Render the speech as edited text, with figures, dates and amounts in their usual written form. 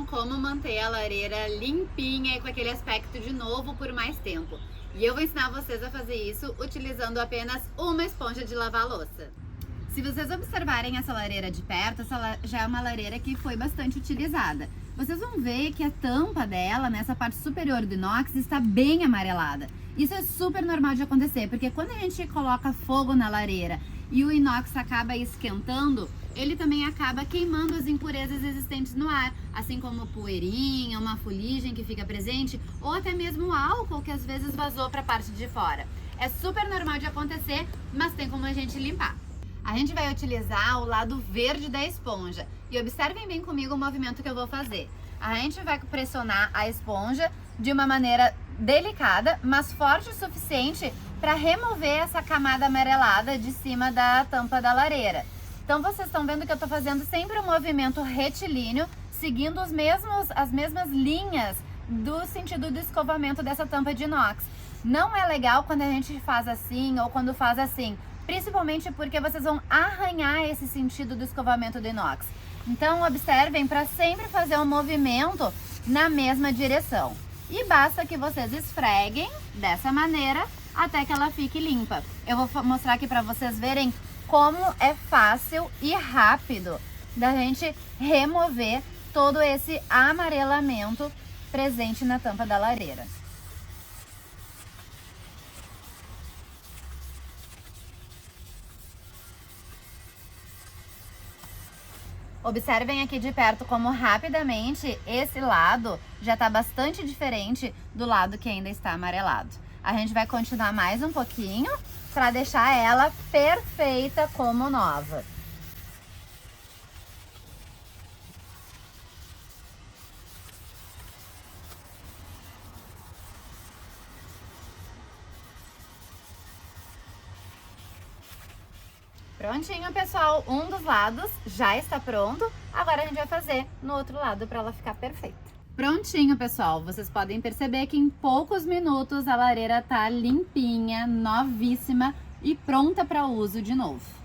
perguntaram como manter a lareira limpinha e com aquele aspecto de novo por mais tempo. E eu vou ensinar vocês a fazer isso utilizando apenas uma esponja de lavar louça. Se vocês observarem essa lareira de perto, essa já é uma lareira que foi bastante utilizada. Vocês vão ver que a tampa dela, nessa parte superior do inox, está bem amarelada. Isso é super normal de acontecer, porque quando a gente coloca fogo na lareira e o inox acaba esquentando, ele também acaba queimando as impurezas existentes no ar, assim como poeirinha, uma fuligem que fica presente, ou até mesmo álcool que às vezes vazou para a parte de fora. É super normal de acontecer, mas tem como a gente limpar. A gente vai utilizar o lado verde da esponja e observem bem comigo o movimento que eu vou fazer. A gente vai pressionar a esponja de uma maneira delicada, mas forte o suficiente para remover essa camada amarelada de cima da tampa da lareira. Então vocês estão vendo que eu estou fazendo sempre um movimento retilíneo, seguindo as mesmas linhas do sentido do escovamento dessa tampa de inox. Não é legal quando a gente faz assim ou quando faz assim, principalmente porque vocês vão arranhar esse sentido do escovamento do inox. Então observem para sempre fazer um movimento na mesma direção. E basta que vocês esfreguem dessa maneira até que ela fique limpa. Eu vou mostrar aqui para vocês verem como é fácil e rápido da gente remover todo esse amarelamento presente na tampa da lareira. Observem aqui de perto como rapidamente esse lado já está bastante diferente do lado que ainda está amarelado. A gente vai continuar mais um pouquinho para deixar ela perfeita como nova. Prontinho, pessoal, um dos lados já está pronto. Agora a gente vai fazer no outro lado para ela ficar perfeita. Prontinho, pessoal, vocês podem perceber que em poucos minutos a lareira tá limpinha, novíssima e pronta para uso de novo.